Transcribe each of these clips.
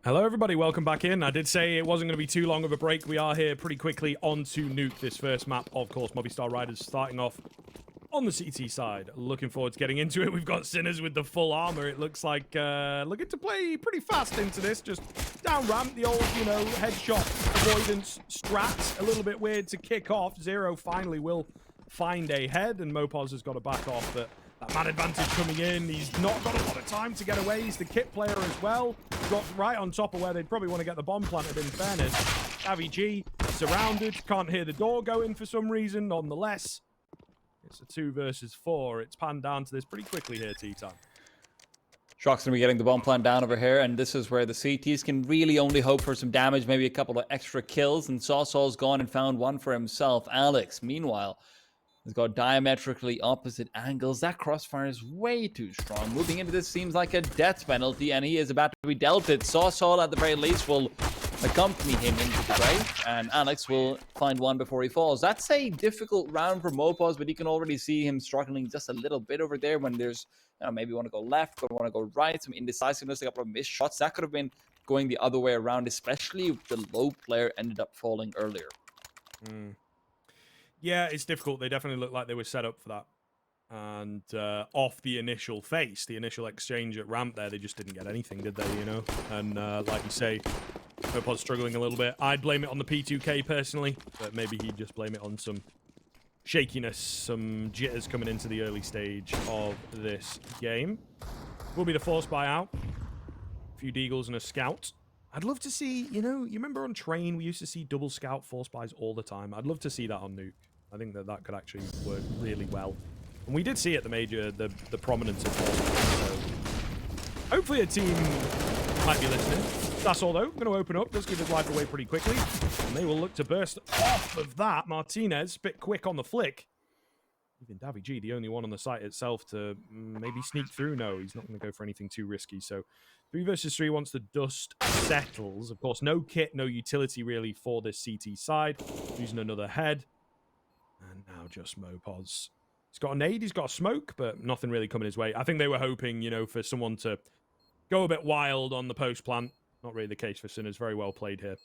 Hello everybody, welcome back in. I did say it wasn't going to be too long of a break. We are here pretty quickly onto Nuke, this first map. Of course, Movistar Riders starting off on the CT side. Looking forward to getting into it. We've got Sinners with the full armor. It looks like looking to play pretty fast into this. Just down ramp, the old, you know, headshot avoidance strat. A little bit weird to kick off. Zero finally will find a head, and Mopos has got to back off, but that man advantage coming in. He's not got a lot of time to get away. He's the kit player as well. Drops right on top of where they'd probably want to get the bomb planted, in fairness. Davy surrounded. Can't hear the door going for some reason. Nonetheless, it's a 2 versus 4. It's panned down to this pretty quickly here, T-Time. Shock's going to be getting the bomb plant down over here, and this is where the CTs can really only hope for some damage, maybe a couple of extra kills, and sausoL's gone and found one for himself. Alex, meanwhile, has got diametrically opposite angles. That crossfire is way too strong. Moving into this seems like a death penalty, and he is about to be dealt it. sausoL, at the very least, will accompany him into the grave, and Alex will find one before he falls. That's a difficult round for Mopos, but you can already see him struggling just a little bit over there when there's, you know, maybe you want to go left, but want to go right, some indecisiveness, a couple of missed shots. That could have been going the other way around, especially if the low player ended up falling earlier. Yeah, it's difficult. They definitely look like they were set up for that. And off the initial face, the initial exchange at ramp there, they just didn't get anything, did they, you know? And like you say, Mopos struggling a little bit. I'd blame it on the P2K personally, but maybe he'd just blame it on some shakiness, some jitters coming into the early stage of this game. Will be the force buyout. A few deagles and a scout. I'd love to see, you know, you remember on Train, we used to see double scout force buys all the time. I'd love to see that on Nuke. I think that that could actually work really well. And we did see at the major the prominence of force buys, so hopefully a team might be listening. That's all though. Going to open up. Does give his life away pretty quickly. And they will look to burst off of that. Martinez, bit quick on the flick. Even Davy G, the only one on the site itself to maybe sneak through. No, he's not going to go for anything too risky. So 3 versus 3 once the dust settles. Of course, no kit, no utility really for this CT side. Using another head. And now just Mopos. He's got a nade, he's got a smoke, but nothing really coming his way. I think they were hoping, you know, for someone to go a bit wild on the post plant. Not really the case for Sinners. Very well played here.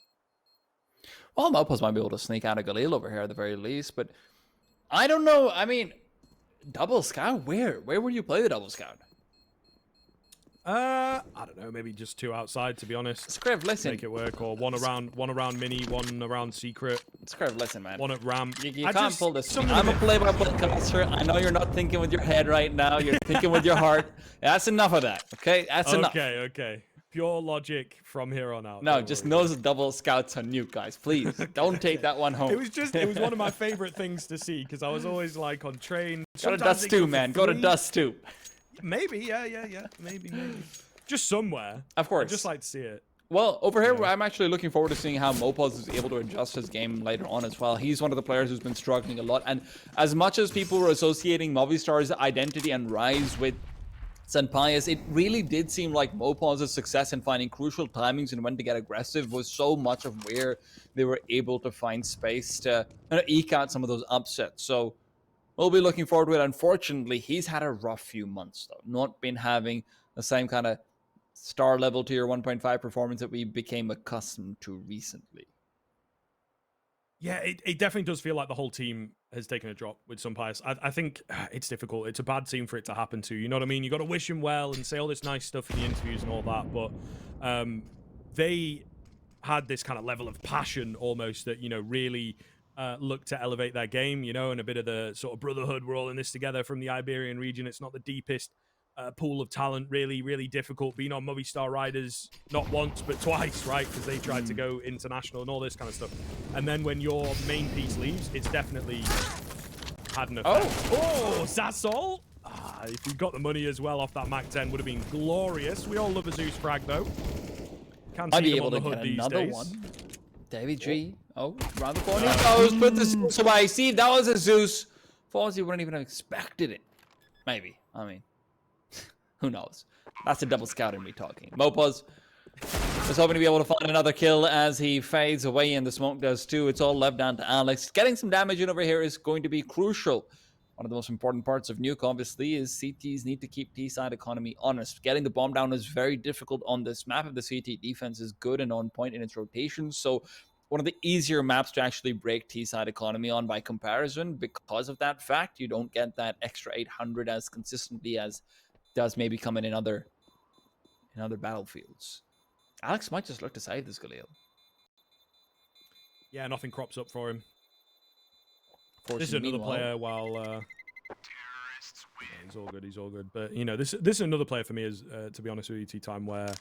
Well, Mopos might be able to sneak out a Galil over here at the very least, but I don't know. I mean, double scout? Where would you play the double scout? I don't know. Maybe just 2 outside, to be honest. Scriv, listen. Make it work, or one around mini, one around secret. Scriv, listen, man. One at ramp. You can't pull this. I'm a play-by-play caster. I know you're not thinking with your head right now. You're thinking with your heart. That's enough of that, okay? That's enough. Okay. Pure logic from here on out. No, just no double scouts on Nuke, guys. Please, don't take that one home. It was one of my favorite things to see, because I was always like on Train. Go to Dust 2, man. Go to Dust 2. Maybe, yeah. Maybe. Just somewhere. Of course. I'd just like to see it. Well, over here, I'm actually looking forward to seeing how Mopos is able to adjust his game later on as well. He's one of the players who's been struggling a lot. And as much as people were associating Movistar's identity and rise with Senpai's, it really did seem like Mopos' success in finding crucial timings and when to get aggressive was so much of where they were able to find space to eke out some of those upsets. So we'll be looking forward to it. Unfortunately, he's had a rough few months, though. Not been having the same kind of star level tier 1.5 performance that we became accustomed to recently. Yeah, it definitely does feel like the whole team has taken a drop with Senpai's. I think it's difficult. It's a bad team for it to happen to. You know what I mean? You got to wish him well and say all this nice stuff in the interviews and all that. But they had this kind of level of passion almost that, you know, really looked to elevate their game, you know, and a bit of the sort of brotherhood. We're all in this together from the Iberian region. It's not the deepest pool of talent, really difficult. Being on Movistar Riders not once but twice, right? Because they tried to go international and all this kind of stuff. And then when your main piece leaves, it's definitely had an effect. Oh, sausoL! If we got the money as well off that Mac 10, would have been glorious. We all love a Zeus frag though. Can't I'd see be them able on the to hood get these another days. one. David G. Oh, around the corner. Oh, put the Zeus away. See, if that was a Zeus, Fawzi wouldn't even have expected it. Maybe. I mean, who knows? That's a double scouting we talking. Mopos is hoping to be able to find another kill as he fades away, and the smoke does too. It's all left down to Alex. Getting some damage in over here is going to be crucial One of the most important parts of Nuke, obviously, is CTs need to keep T-side economy honest. Getting the bomb down is very difficult on this map if the CT defense is good and on point in its rotations. So one of the easier maps to actually break T-side economy on by comparison. Because of that fact, you don't get that extra 800 as consistently as does maybe come in other battlefields. Alex might just look to save this Galil. Yeah, nothing crops up for him. Forcing This is another meanwhile. player while... yeah, he's all good. But, you know, this is another player for me, is, to be honest with you, T-Time, where...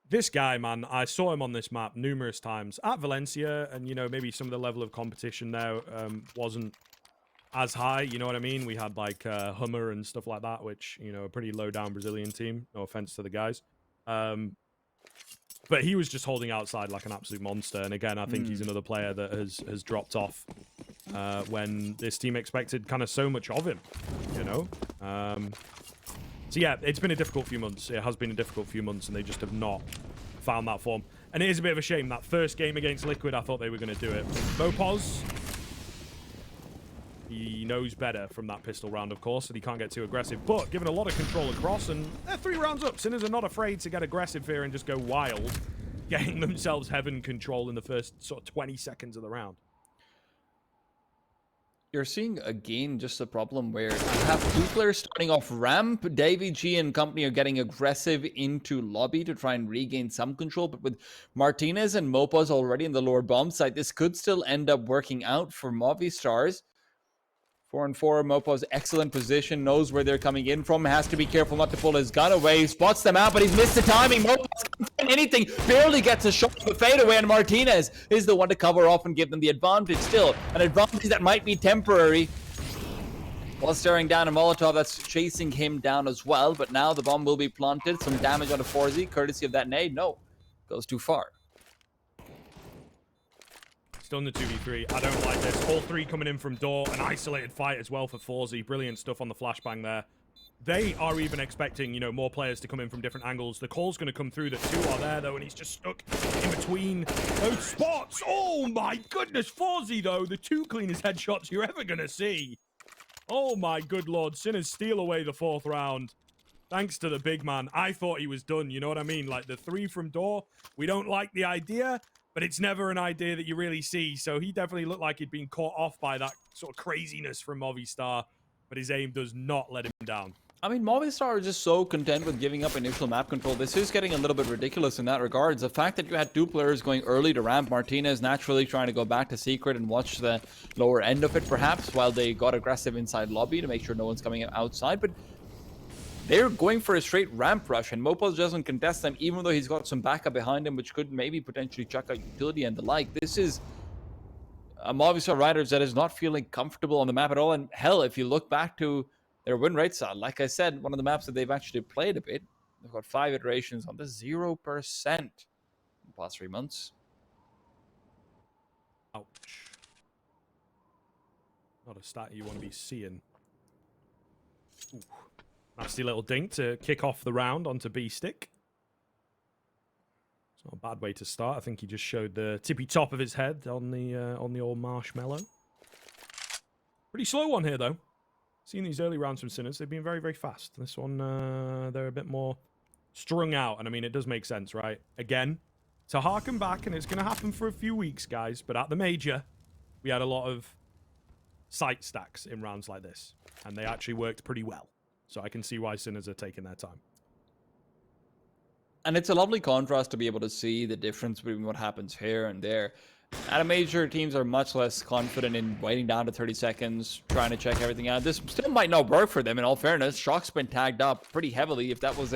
This guy, man, I saw him on this map numerous times at Valencia, and, you know, maybe some of the level of competition now wasn't as high, you know what I mean? We had, like, Hummer and stuff like that, which, you know, a pretty low-down Brazilian team. No offense to the guys. But he was just holding outside like an absolute monster. And again, I think he's another player that has dropped off when this team expected kind of so much of him, you know? So yeah, it's been a difficult few months. It has been a difficult few months, and they just have not found that form. And it is a bit of a shame. That first game against Liquid, I thought they were going to do it. Mopos, he knows better from that pistol round, of course, and he can't get too aggressive. But given a lot of control across, and they're 3 rounds up. Sinners are not afraid to get aggressive here and just go wild, getting themselves heaven control in the first sort of 20 seconds of the round. You're seeing again just a problem where you have 2 players starting off ramp. Davey G and company are getting aggressive into lobby to try and regain some control, but with Martinez and Mopos already in the lower bomb site, this could still end up working out for Movistars. 4-4, Mopos excellent position, knows where they're coming in from, has to be careful not to pull his gun away, spots them out, but he's missed the timing. Mopos can't find anything, barely gets a shot of the fadeaway, and Martinez is the one to cover off and give them the advantage. Still, an advantage that might be temporary. While staring down a Molotov that's chasing him down as well, but now the bomb will be planted. Some damage on SINNERSforsyy, courtesy of that nade. No, goes too far. Still in the 2v3. I don't like this. All 3 coming in from door. An isolated fight as well for SINNERSforsyy. Brilliant stuff on the flashbang there. They are even expecting, you know, more players to come in from different angles. The call's going to come through that 2 are there, though, and he's just stuck in between those spots. Oh, my goodness. SINNERSforsyy, though, the 2 cleanest headshots you're ever going to see. Oh, my good lord. Sinners steal away the 4th round. Thanks to the big man. I thought he was done, you know what I mean? Like, the 3 from door, we don't like the idea, but it's never an idea that you really see. So he definitely looked like he'd been caught off by that sort of craziness from Movistar, but his aim does not let him down. I mean, Movistar is just so content with giving up initial map control. This is getting a little bit ridiculous in that regards. The fact that you had 2 players going early to ramp, Martinez naturally trying to go back to secret and watch the lower end of it perhaps, while they got aggressive inside lobby to make sure no one's coming outside. But they're going for a straight ramp rush, and Mopos doesn't contest them, even though he's got some backup behind him, which could maybe potentially chuck out utility and the like. This is a Movistar Riders that is not feeling comfortable on the map at all. And hell, if you look back to their win rates, like I said, one of the maps that they've actually played a bit, they've got 5 iterations on this, 0% in the past 3 months. Ouch. Not a stat you want to be seeing. Ooh. Nasty little dink to kick off the round onto B-Stick. It's not a bad way to start. I think he just showed the tippy top of his head on the old marshmallow. Pretty slow one here, though. Seeing these early rounds from Sinners, they've been very, very fast. This one, they're a bit more strung out. And I mean, it does make sense, right? Again, to harken back, and it's going to happen for a few weeks, guys. But at the major, we had a lot of site stacks in rounds like this. And they actually worked pretty well. So I can see why Sinners are taking their time. And it's a lovely contrast to be able to see the difference between what happens here and there. At a major, teams are much less confident in waiting down to 30 seconds, trying to check everything out. This still might not work for them, in all fairness. Shock's been tagged up pretty heavily. If that was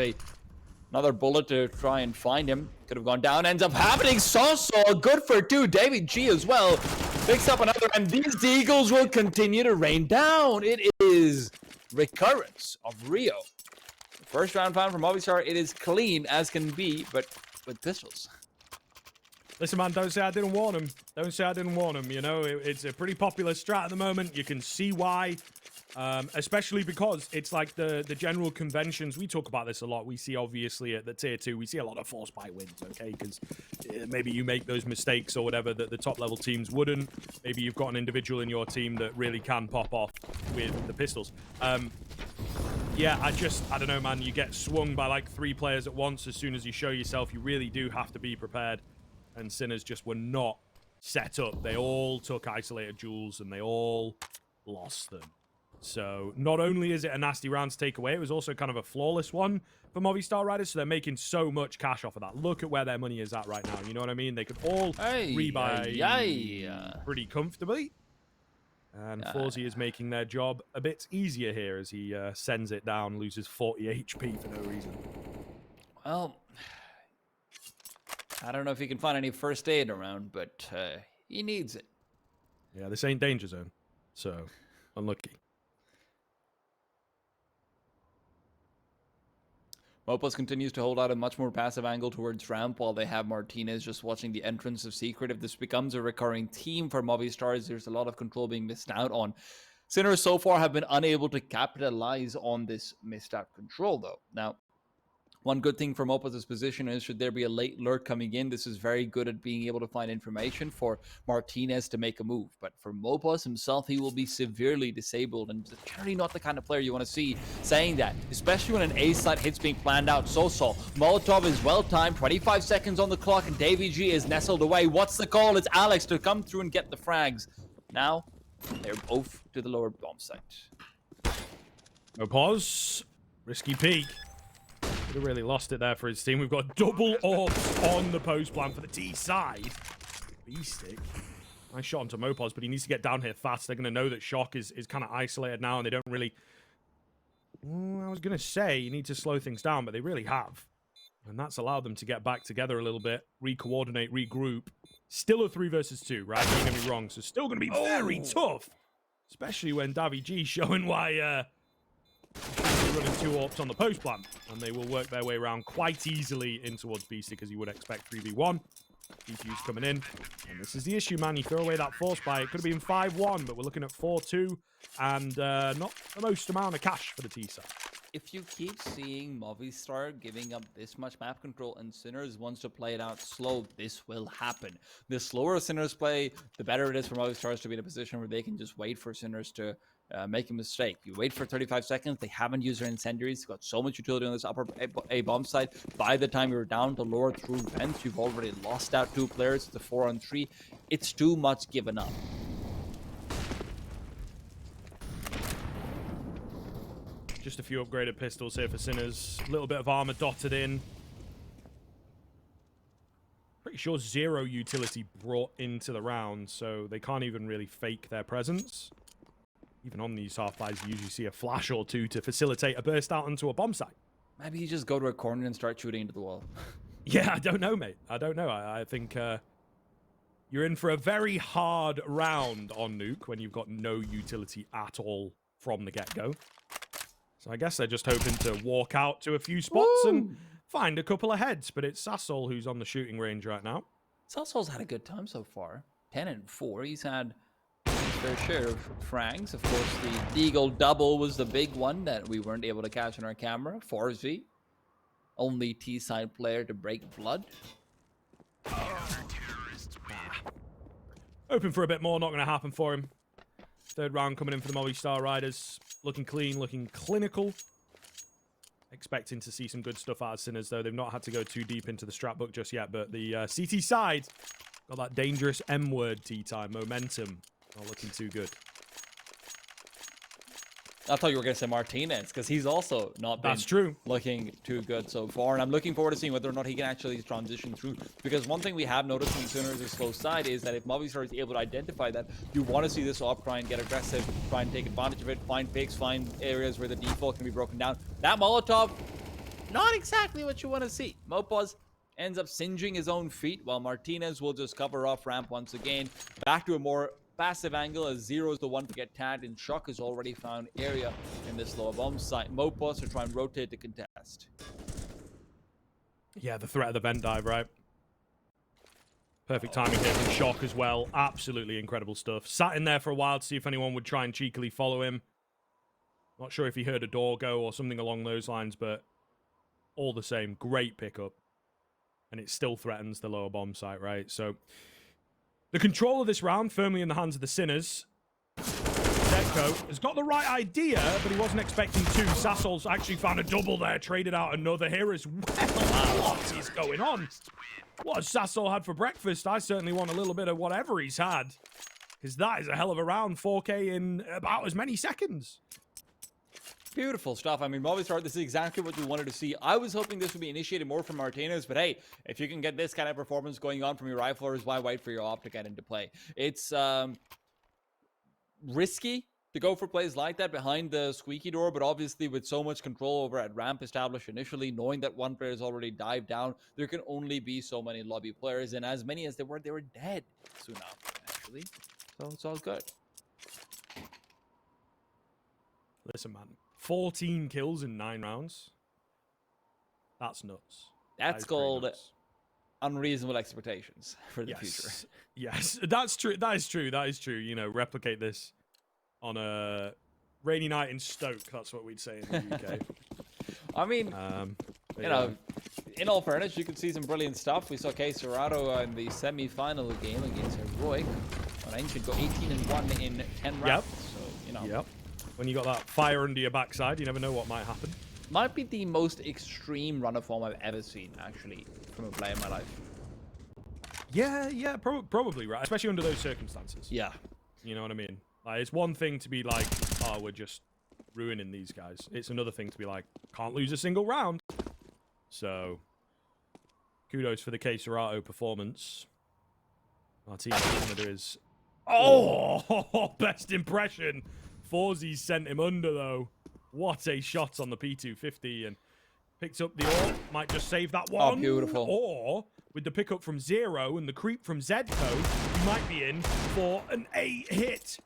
another bullet to try and find him, could have gone down. Ends up happening. sausoL, good for 2. David G as well picks up another, and these deagles will continue to rain down. It is recurrence of Rio. First round found from Movistar. It is clean as can be, but with pistols. Listen, man, don't say I didn't warn him. Don't say I didn't warn him. You know, it's a pretty popular strat at the moment. You can see why, especially because it's like the general conventions. We talk about this a lot. We see, obviously, at the tier 2, we see a lot of force buy wins, okay? Because maybe you make those mistakes or whatever that the top-level teams wouldn't. Maybe you've got an individual in your team that really can pop off. with the pistols. Yeah, I don't know, man. You get swung by like 3 players at once as soon as you show yourself. You really do have to be prepared. And Sinners just were not set up. They all took isolated duels and they all lost them. So not only is it a nasty round to take away, it was also kind of a flawless one for Movistar Riders. So they're making so much cash off of that. Look at where their money is at right now. You know what I mean? They could all rebuy pretty comfortably. And Forsy is making their job a bit easier here as he sends it down, loses 40 HP for no reason. Well, I don't know if he can find any first aid around, but he needs it. Yeah, this ain't danger zone, so unlucky. Mopos continues to hold out a much more passive angle towards ramp while they have Martinez just watching the entrance of Secret. If this becomes a recurring theme for Movistars, there's a lot of control being missed out on. Sinners so far have been unable to capitalize on this missed out control though. Now, one good thing for Mopos' position is should there be a late lurk coming in, this is very good at being able to find information for Martinez to make a move. But for Mopos himself, he will be severely disabled, and generally not the kind of player you want to see saying that, especially when an A-side hit's being planned out. sausoL, Molotov is well-timed, 25 seconds on the clock, and Davy G is nestled away. What's the call? It's Alex to come through and get the frags. Now, they're both to the lower bomb site. No pause. Risky peek. Could have really lost it there for his team. We've got double orbs on the post plan for the T side. Beastik. Nice shot onto Mopos, but he needs to get down here fast. They're going to know that Shock is kind of isolated now, and they don't really... I was going to say you need to slow things down, but they really have. And that's allowed them to get back together a little bit, re-coordinate, regroup. Still a 3 versus 2, right? Don't get me wrong. So still going to be very tough. Especially when Davy G's showing why... running 2 AWPs on the post plan, and they will work their way around quite easily in towards Beastik as you would expect. 3v1. DPU's coming in, and this is the issue, man. You throw away that force buy, it could have been 5-1, but we're looking at 4-2, and not the most amount of cash for the T side. If you keep seeing Movistar giving up this much map control and Sinners wants to play it out slow, this will happen. The slower Sinners play, the better it is for Movistars to be in a position where they can just wait for Sinners to make a mistake. You wait for 35 seconds, they haven't used their incendiaries, got so much utility on this upper A bomb side. By the time you're down to lower through vents, you've already lost out 2 players. It's a 4-on-3. It's too much given up. Just a few upgraded pistols here for Sinners. A little bit of armor dotted in. Pretty sure 0 utility brought into the round, so they can't even really fake their presence. Even on these half-buys, you usually see a flash or 2 to facilitate a burst out onto a bomb site. Maybe you just go to a corner and start shooting into the wall. Yeah, I don't know, mate. I don't know. I think you're in for a very hard round on Nuke when you've got no utility at all from the get-go. So I guess they're just hoping to walk out to a few spots and find a couple of heads. But it's sausoL who's on the shooting range right now. sausoL's had a good time so far. 10-4. He's had his fair share of frags. Of course, the Deagle double was the big one that we weren't able to catch on our camera. Forsy, only T-side player to break blood. Hoping for a bit more, not going to happen for him. 3rd round coming in for the Movistar Riders. Looking clean, looking clinical. Expecting to see some good stuff out of Sinners, though. They've not had to go too deep into the strat book just yet, but the CT side got that dangerous M-word T-time. Momentum. Not looking too good. I thought you were going to say Martinez, because he's also not been looking too good so far. And I'm looking forward to seeing whether or not he can actually transition through. Because one thing we have noticed from Sinners' slow side is that if Movistar is able to identify that, you want to see this op try and get aggressive, try and take advantage of it, find picks, find areas where the default can be broken down. That Molotov, not exactly what you want to see. Mopos ends up singeing his own feet, while Martinez will just cover off ramp once again. Back to a more passive angle as Zero is the one to get tagged, and Shock has already found area in this lower bomb site. Mopos are trying to rotate the contest. Yeah, the threat of the vent dive, right? Perfect timing here from Shock as well. Absolutely incredible stuff. Sat in there for a while to see if anyone would try and cheekily follow him. Not sure if he heard a door go or something along those lines, but all the same, great pickup. And it still threatens the lower bomb site, right? So the control of this round firmly in the hands of the Sinners. SINNERSzero has got the right idea, but he wasn't expecting two. sausoL's actually found a double there, traded out another here as well. What is going on? What has sausoL had for breakfast? I certainly want a little bit of whatever he's had, because that is a hell of a round. 4K in about as many seconds. Beautiful stuff. I mean, Movistar, this is exactly what we wanted to see. I was hoping this would be initiated more from Martinez, but hey, if you can get this kind of performance going on from your riflers, why wait for your op to get into play? It's risky to go for plays like that behind the squeaky door, but obviously with so much control over at ramp established initially, knowing that one player has already dived down, there can only be so many lobby players, and as many as there were, they were dead soon after, actually. So it's all good. Listen, man. 14 kills in 9 rounds. That's nuts. That's called unreasonable expectations for the future. Yes, that's true. That is true. That is true. You know, replicate this on a rainy night in Stoke. That's what we'd say in the UK. I mean, you know, in all fairness, you could see some brilliant stuff. We saw CSGO in the semi-final game against Heroic. He should go 18-1 in 10 rounds. Yep. So, you know. Yep. When you got that fire under your backside, you never know what might happen. Might be the most extreme run of form I've ever seen, actually, from a player in my life. Yeah, probably, right? Especially under those circumstances. Yeah. You know what I mean? Like, it's one thing to be like, oh, we're just ruining these guys. It's another thing to be like, can't lose a single round. So, kudos for the CSGO performance. Martinez is going to do his... Oh, best impression. Forzyy sent him under, though. What a shot on the P250, and picks up the AWP. Might just save that one. Oh, beautiful. Or, with the pickup from Zero and the creep from SINNERSzero, he might be in for an 8-hit.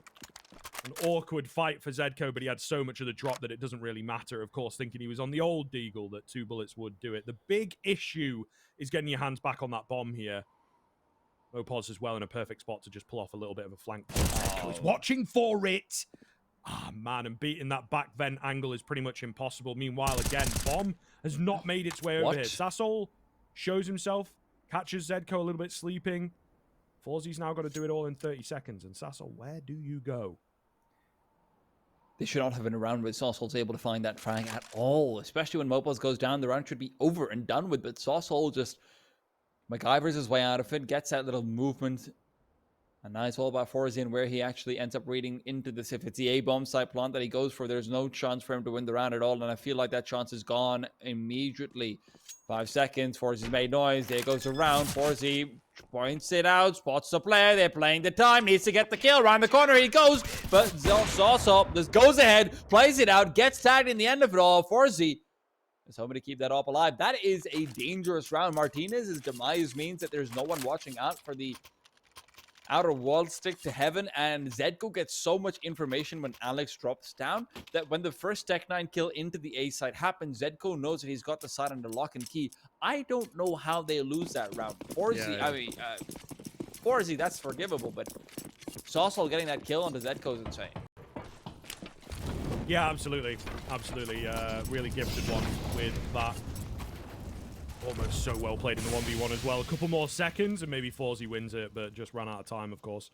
An awkward fight for SINNERSzero, but he had so much of the drop that it doesn't really matter. Of course, thinking he was on the old Deagle that 2 bullets would do it. The big issue is getting your hands back on that bomb here. Mopos as well in a perfect spot to just pull off a little bit of a flank. SINNERSzero is watching for it. Ah, man, and beating that back vent angle is pretty much impossible. Meanwhile, again, bomb has not made its way over here. sausoL shows himself, catches SINNERSzero a little bit sleeping. Forzy's now got to do it all in 30 seconds. And sausoL, where do you go? They should not have been around with sausoL's able to find that frag at all. Especially when Mopos goes down, the round should be over and done with. But sausoL just MacGyvers his way out of it, gets that little movement. And now it's all about Forzyy and where he actually ends up reading into this. If it's the A-bomb side plant that he goes for, there's no chance for him to win the round at all. And I feel like that chance is gone immediately. 5 seconds. Forzy's made noise. There goes the round. Forzyy points it out. Spots the player. They're playing the time. Needs to get the kill. Around the corner he goes. But sausoL just goes ahead. Plays it out. Gets tagged in the end of it all. Forzyy is hoping to keep that up alive. That is a dangerous round. Martinez's demise means that there's no one watching out for the outer wall stick to heaven, and SINNERSzero gets so much information when Alex drops down that when the first Tech9 kill into the A side happens, SINNERSzero knows that he's got the side under lock and key. I don't know how they lose that round. Forzyy, I mean, Forzyy, that's forgivable, but sausoL getting that kill onto SINNERSzero is insane. Yeah, absolutely. Absolutely. Really gifted one with that. Almost so well played in the 1v1 as well. A couple more seconds and maybe Forzyy wins it, but just ran out of time, of course.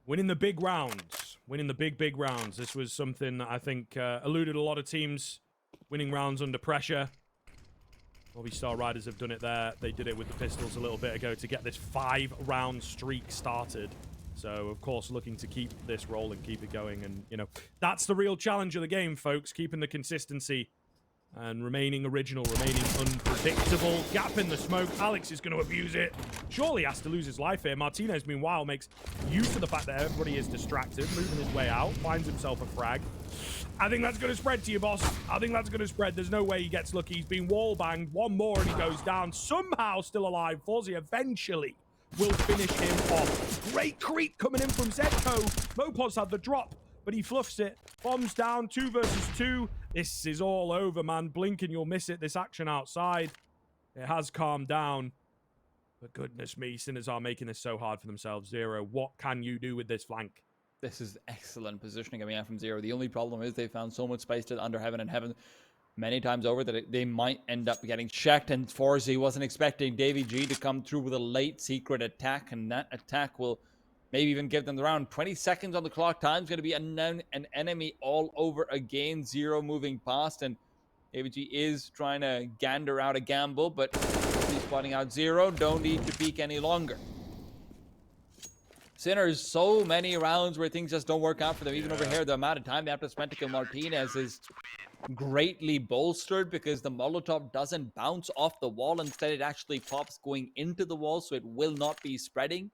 Winning the big rounds. Winning the big rounds. This was something that I think eluded a lot of teams. Winning rounds under pressure. Movistar Riders have done it there. They did it with the pistols a little bit ago to get this 5-round streak started. So, of course, looking to keep this rolling, keep it going. And, you know, that's the real challenge of the game, folks. Keeping the consistency and remaining original, remaining unpredictable. Gap in the smoke. Alex is going to abuse it. Surely has to lose his life here. Martinez, meanwhile, makes use of the fact that everybody is distracted, moving his way out, finds himself a frag. I think that's going to spread to you, boss. I think that's going to spread. There's no way he gets lucky. He's been wall-banged. One more and he goes down. Somehow still alive. Forzyy eventually will finish him off. Great creep coming in from SINNERSzero. Mopos had the drop, but he fluffs it. Bombs down, 2 versus 2. This is all over, man. Blink and you'll miss it. This action outside, it has calmed down. But goodness me, Sinners are making this so hard for themselves. SINNERSzero, what can you do with this flank? This is excellent positioning coming out from SINNERSzero. The only problem is they found so much space to under heaven and heaven many times over that they might end up getting checked. And Forzyy wasn't expecting Davy G to come through with a late secret attack, and that attack will maybe even give them the round. 20 seconds on the clock. Time's going to be an enemy all over again. Zero moving past, and ABG is trying to gander out a gamble, but he's spotting out Zero. Don't need to peek any longer. Sinners, so many rounds where things just don't work out for them. Even over here, the amount of time they have to spend to kill Martinez is greatly bolstered because the Molotov doesn't bounce off the wall. Instead, it actually pops going into the wall, so it will not be spreading.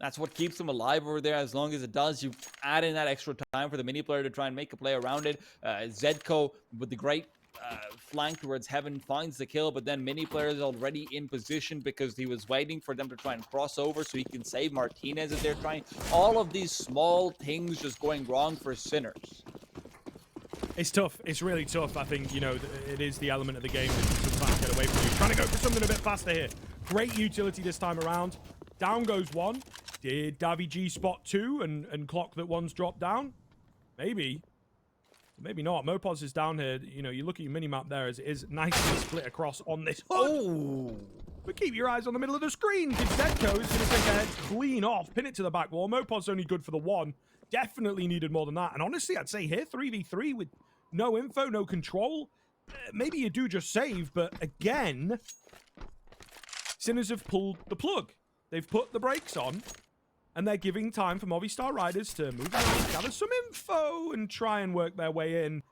That's what keeps them alive over there. As long as it does, you add in that extra time for the mini player to try and make a play around it. Zedko with the great flank towards Heaven finds the kill, but then mini player is already in position because he was waiting for them to try and cross over so he can save Martinez as they're trying. All of these small things just going wrong for Sinners. It's tough. It's really tough. I think, you know, it is the element of the game that you sometimes get away from you. Trying to go for something a bit faster here. Great utility this time around. Down goes one. Did Davy spot two and clock that one's dropped down? Maybe. Maybe not. Mopos is down here. You know, you look at your minimap there as it is nicely split across on this hood. Oh! But keep your eyes on the middle of the screen because Zedko is going to take a head clean off, pin it to the back wall. Mopos only good for the one. Definitely needed more than that. And honestly, I'd say here, 3v3 with no info, no control. Maybe you do just save, but again, Sinners have pulled the plug. They've put the brakes on, and they're giving time for Movistar Riders to move around, gather some info, and try and work their way in.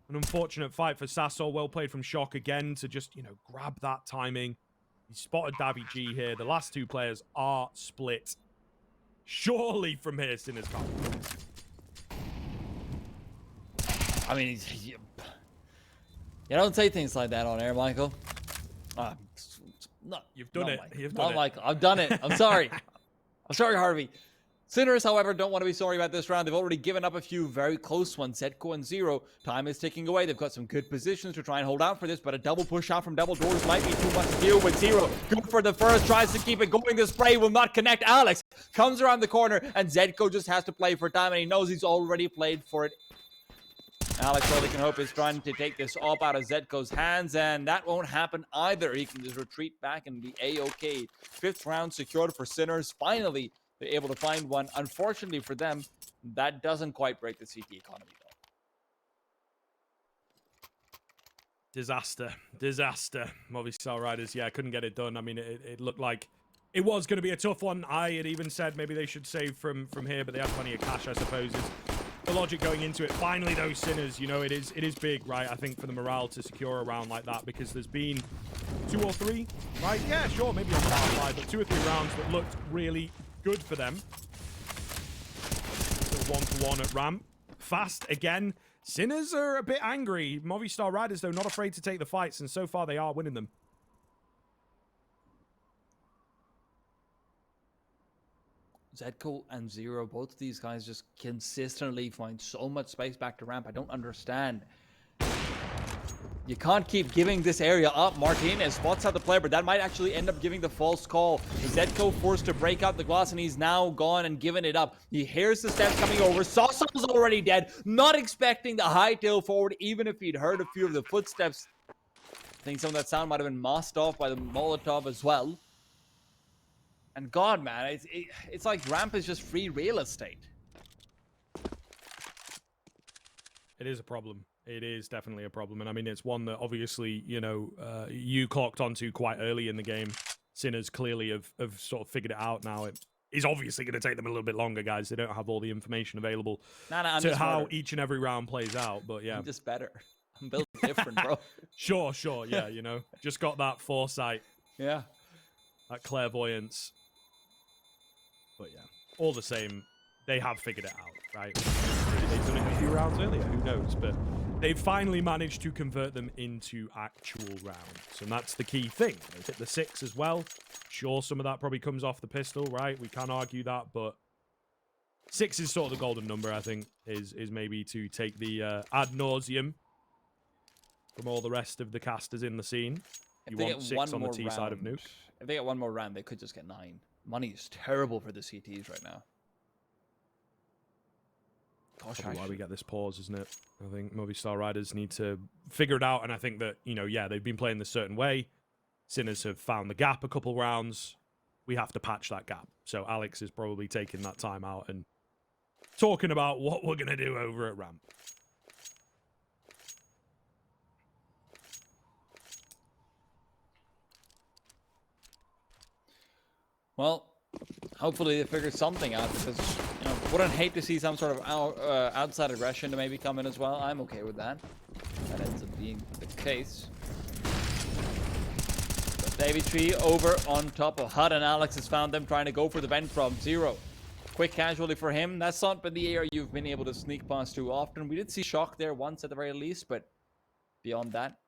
An unfortunate fight for sausoL. Well played from Shock again to just, you know, grab that timing. He spotted Davy G here. The last two players are split. Surely from here, Sinners can't. I mean, you don't say things like that on air, Michael. No, You've done it. Mike. You've done it. Michael. I've done it. I'm sorry. I'm sorry, Harvey. Sinners, however, don't want to be sorry about this round. They've already given up a few very close ones. Zedko and Zero. Time is ticking away. They've got some good positions to try and hold out for this, but a double push out from double doors might be too much to deal with. Zero, good for the first, tries to keep it going. The spray will not connect. Alex comes around the corner, and Zedko just has to play for time, and he knows he's already played for it. Alex, all he can hope is trying to take this up out of Zedko's hands, and that won't happen either. He can just retreat back and be A-okay. Fifth round secured for Sinners. Finally, they're able to find one. Unfortunately for them, that doesn't quite break the CT economy, though. Disaster. Disaster. Movistar Riders, yeah, couldn't get it done. I mean, it looked like it was going to be a tough one. I had even said maybe they should save from here, but they had plenty of cash, I suppose, is the logic going into it. Finally, those Sinners, you know, it is big, right? I think for the morale to secure a round like that, because there's been 2 or 3, right? Yeah, sure, maybe on power side, but 2 or 3 rounds that looked really good for them. Still 1-1 at ramp. Fast again. Sinners are a bit angry. Movistar Riders, though, not afraid to take the fights, and so far they are winning them. Zedko and Zero, both of these guys just consistently find so much space back to ramp. I don't understand. You can't keep giving this area up. Martinez spots out the player, but that might actually end up giving the false call. Zedko forced to break out the glass, and he's now gone and given it up. He hears the steps coming over. sausoL's already dead. Not expecting the hightail forward, even if he'd heard a few of the footsteps. I think some of that sound might have been masked off by the Molotov as well. And God, man, it's like ramp is just free real estate. It is a problem. It is definitely a problem. And I mean, it's one that obviously, you know, you clocked onto quite early in the game. Sinners clearly have sort of figured it out now. It is obviously going to take them a little bit longer, guys. They don't have all the information available to how each and every round plays out. But yeah. I'm just better. I'm built different, bro. Sure. Yeah, you know, just got that foresight. Yeah. That clairvoyance. But yeah, all the same, they have figured it out, right? They've done it a few rounds earlier, who knows? But they've finally managed to convert them into actual rounds. And that's the key thing. They've hit the 6 as well. Sure, some of that probably comes off the pistol, right? We can argue that, but 6 is sort of the golden number, I think, is maybe to take the ad nauseum from all the rest of the casters in the scene. You want 6 on the T side of Nuke. If they get one more round, they could just get 9. Money is terrible for the CTs right now. Gosh, probably why we get this pause, isn't it? I think Movistar Riders need to figure it out, and I think that, you know, yeah, they've been playing this certain way. Sinners have found the gap a couple rounds. we have to patch that gap. So Alex is probably taking that time out and talking about what we're going to do over at ramp. Well, hopefully they figure something out, because, you know, wouldn't hate to see some sort of outside aggression to maybe come in as well. I'm okay with that. That ends up being the case. But Davy Tree over on top of Hut, and Alex has found them trying to go for the vent from Zero. Quick casualty for him. That's not been the area you've been able to sneak past too often. We did see Shock there once at the very least, but beyond that,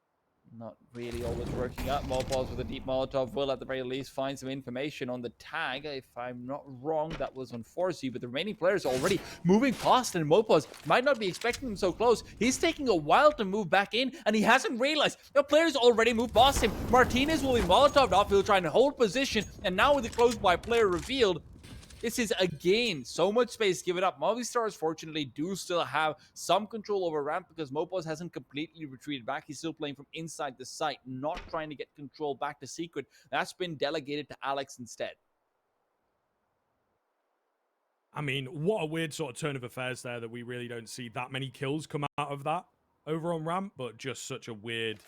not really always working out. Mopaz with a deep Molotov will at the very least find some information on the tag. If I'm not wrong, that was on SINNERSforsyy, but the remaining players are already moving past, and Mopaz might not be expecting him so close. He's taking a while to move back in, and he hasn't realized the players already moved past him. Martinez will be Molotoved off. He'll try and hold position, and now with the close by player revealed, this is, again, so much space given up. Movistars, fortunately, do still have some control over ramp, because Mopaz hasn't completely retreated back. He's still playing from inside the site, not trying to get control back to Secret. That's been delegated to Alex instead. I mean, what a weird sort of turn of affairs there, that we really don't see that many kills come out of that over on ramp, but just such a weird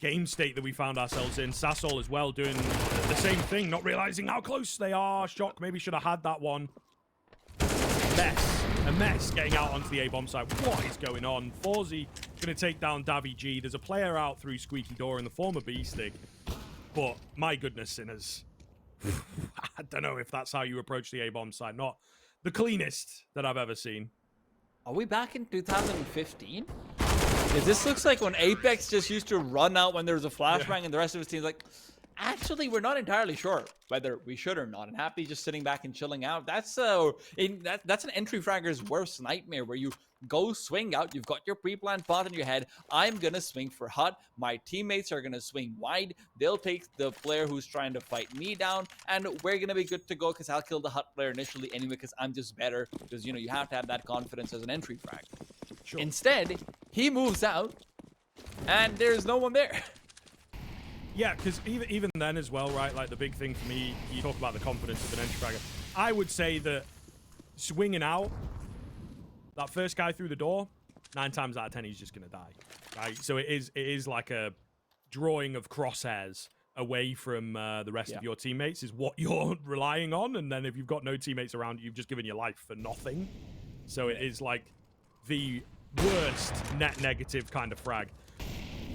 game state that we found ourselves in. sausoL as well doing the same thing, not realizing how close they are. Shock maybe should have had that one. A mess getting out onto the A-bomb site. What is going on? SINNERSforsyy going to take down Davy G. There's a player out through Squeaky Door in the form of Beastik, but my goodness, Sinners. I don't know if that's how you approach the A-bomb site. Not the cleanest that I've ever seen. Are we back in 2015? This looks like when Apex just used to run out when there was a flashbang, and the rest of his team's like, actually, we're not entirely sure whether we should or not. And Happy just sitting back and chilling out. That's an entry fragger's worst nightmare, where you go swing out, you've got your pre-planned pot in your head. I'm gonna swing for Hut. My teammates are gonna swing wide. They'll take the player who's trying to fight me down, and we're gonna be good to go, because I'll kill the Hut player initially anyway, because I'm just better. Because, you know, you have to have that confidence as an entry frag. Sure. Instead, he moves out, and there's no one there. Yeah, because even then as well, right? Like, the big thing for me, you talk about the confidence of an entry fragger. I would say that swinging out, that first guy through the door, 9 times out of 10, he's just going to die. Right? So it is like a drawing of crosshairs away from the rest of your teammates is what you're relying on. And then if you've got no teammates around you, you've just given your life for nothing. So it is like the worst net negative kind of frag.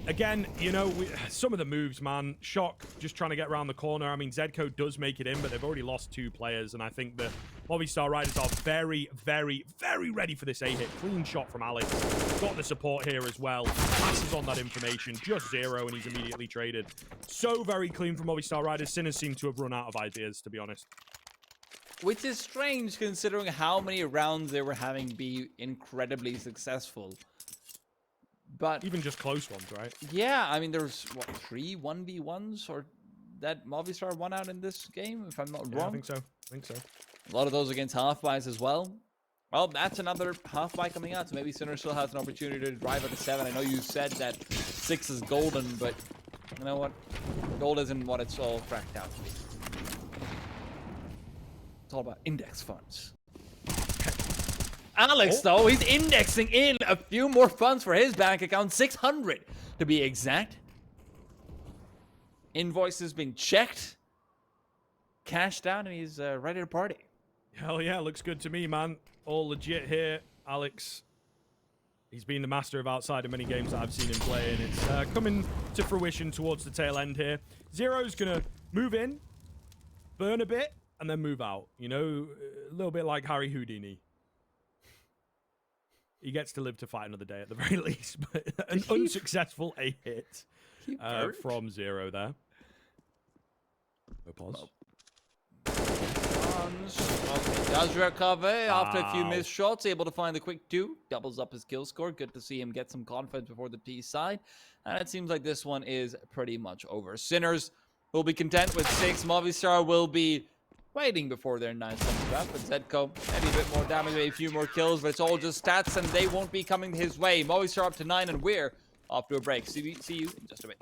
Again, you know, some of the moves, man. Shock just trying to get around the corner. I mean, Zedco does make it in, but they've already lost 2 players. And I think the Movistar Riders are very, very, very ready for this A-hit. Clean shot from Alex. Got the support here as well. Passes on that information. Just 0, and he's immediately traded. So very clean from Movistar Riders. Sinners seem to have run out of ideas, to be honest. Which is strange, considering how many rounds they were having be incredibly successful. But even just close ones, right? Yeah, I mean, there's, what, 3 1v1s or that Movistar won out in this game, if I'm not wrong? I think so. A lot of those against half-buys as well. Well, that's another half-buy coming out, so maybe Sinner still has an opportunity to drive at a 7. I know you said that 6 is golden, but you know what? Gold isn't what it's all cracked out to be. It's all about index funds. Alex, though, he's indexing in a few more funds for his bank account, 600 to be exact. Invoices been checked, cashed out, and he's ready to party. Hell yeah, looks good to me, man. All legit here. Alex, he's been the master of outside in many games that I've seen him play, and it's coming to fruition towards the tail end here. Zero's going to move in, burn a bit, and then move out. You know, a little bit like Harry Houdini. He gets to live to fight another day at the very least, but an unsuccessful A-hit from Zero there. No pause. Okay, does recover after a few missed shots, able to find the quick 2, doubles up his kill score. Good to see him get some confidence before the T side, and it seems like this one is pretty much over. Sinners will be content with 6. Movistar will be waiting before their 9 comes back, but Zedco maybe a bit more damage, maybe a few more kills, but it's all just stats, and they won't be coming his way. Movistar up to 9, and we're off to a break. See you in just a bit.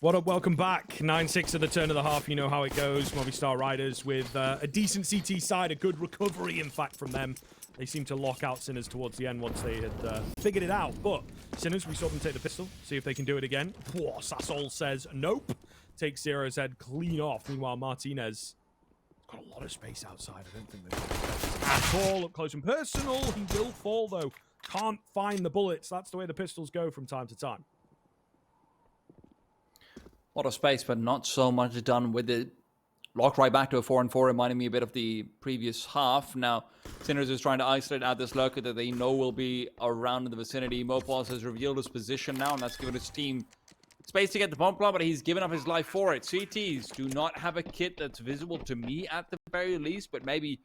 What up? Welcome back. 9-6 at the turn of the half. You know how it goes. Movistar Riders with a decent CT side, a good recovery, in fact, from them. They seemed to lock out Sinners towards the end once they had figured it out. But Sinners, we saw them take the pistol, see if they can do it again. Whoa, sausoL says nope. Takes Zero's head clean off. Meanwhile, Martinez got a lot of space outside. I don't think they've at all up close and personal. He will fall, though. Can't find the bullets. That's the way the pistols go from time to time. A lot of space, but not so much done with it. Locked right back to a 4-4, reminding me a bit of the previous half. Now, Sinners is trying to isolate out this lurker that they know will be around in the vicinity. Mopos has revealed his position now, and that's given his team space to get the bomb plant, but he's given up his life for it. CTs do not have a kit that's visible to me at the very least, but maybe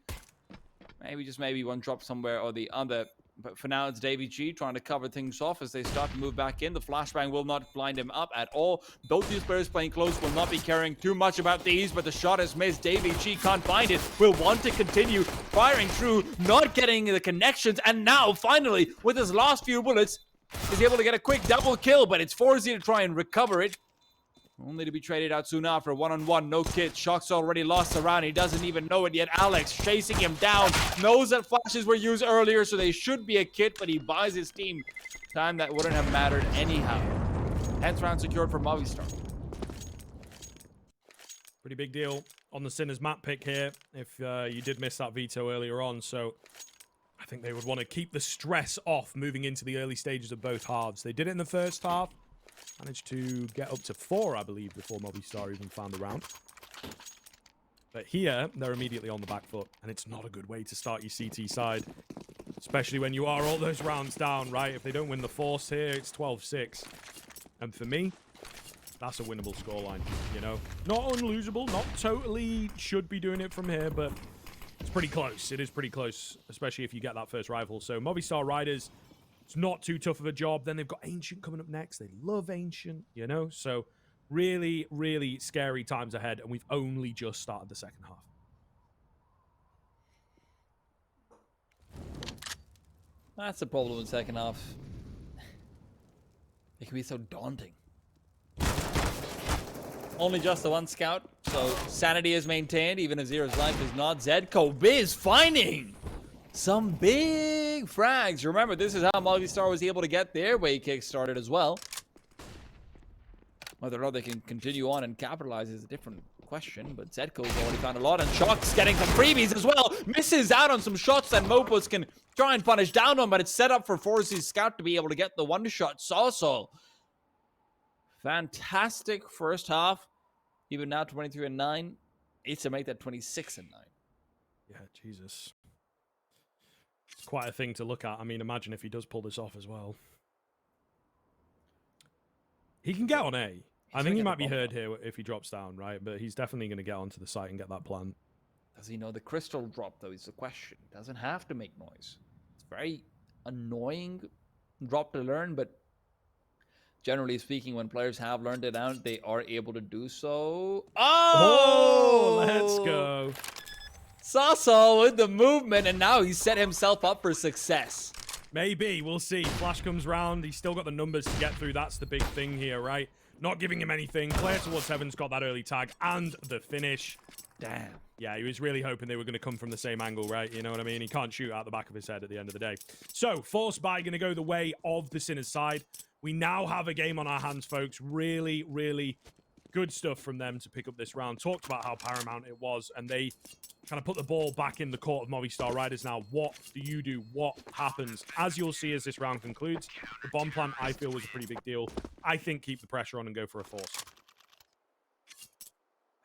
just maybe one drop somewhere or the other. But for now, it's Davy G trying to cover things off as they start to move back in. The flashbang will not blind him up at all. Both these players playing close will not be caring too much about these, but the shot is missed. Davy G can't find it. Will want to continue firing through, not getting the connections, and now, finally, with his last few bullets, is able to get a quick double kill, but it's SINNERSshock to try and recover it. Only to be traded out soon after. 1-on-1, no kit. Shock's already lost the round. He doesn't even know it yet. Alex chasing him down. Knows that flashes were used earlier, so they should be a kit, but he buys his team time that wouldn't have mattered anyhow. 10th round secured for Movistar. Pretty big deal on the Sinners map pick here, if you did miss that veto earlier on. So I think they would want to keep the stress off moving into the early stages of both halves. They did it in the first half. Managed to get up to 4, I believe, before Movistar even found the round. But here, they're immediately on the back foot, and it's not a good way to start your CT side, especially when you are all those rounds down, right? If they don't win the force here, it's 12-6. And for me, that's a winnable scoreline, you know? Not unlosable, not totally should be doing it from here, but it's pretty close. It is pretty close, especially if you get that first rifle. So Movistar Riders, it's not too tough of a job. Then they've got Ancient coming up next. They love Ancient, you know? So really, really scary times ahead, and we've only just started the second half. That's the problem with the second half. It can be so daunting. Only just the one scout, so sanity is maintained, even if Zero's life is not. Zedco is finding some big frags. Remember, this is how Movistar was able to get their way kick started as well. Whether or not they can continue on and capitalize is a different question, but Zedco's already found a lot, and Shock's getting some freebies as well. Misses out on some shots that Mopos can try and punish down on, but it's set up for SINNERSsy's scout to be able to get the one-shot. sausoL. Fantastic first half. Even now, 23-9. It's to make that 26-9. Yeah, Jesus. It's quite a thing to look at. I mean, imagine if he does pull this off as well. He can get on A. I think he might be heard here if he drops down, right? But he's definitely going to get onto the site and get that plant. Does he know the crystal drop, though, is the question. Doesn't have to make noise. It's very annoying drop to learn, but generally speaking, when players have learned it out, they are able to do so. Oh, let's go. sausoL with the movement, and now he's set himself up for success. Maybe. We'll see. Flash comes round. He's still got the numbers to get through. That's the big thing here, right? Not giving him anything. Player towards Heaven's got that early tag and the finish. Damn. Yeah, he was really hoping they were going to come from the same angle, right? You know what I mean? He can't shoot out the back of his head at the end of the day. So, SINNERSbeastikyiy going to go the way of the Sinners side. We now have a game on our hands, folks. Really, really good stuff from them to pick up this round. Talked about how paramount it was, and they kind of put the ball back in the court of Movistar Riders now. What do you do? What happens? As you'll see as this round concludes, the bomb plant, I feel, was a pretty big deal. I think keep the pressure on and go for a force.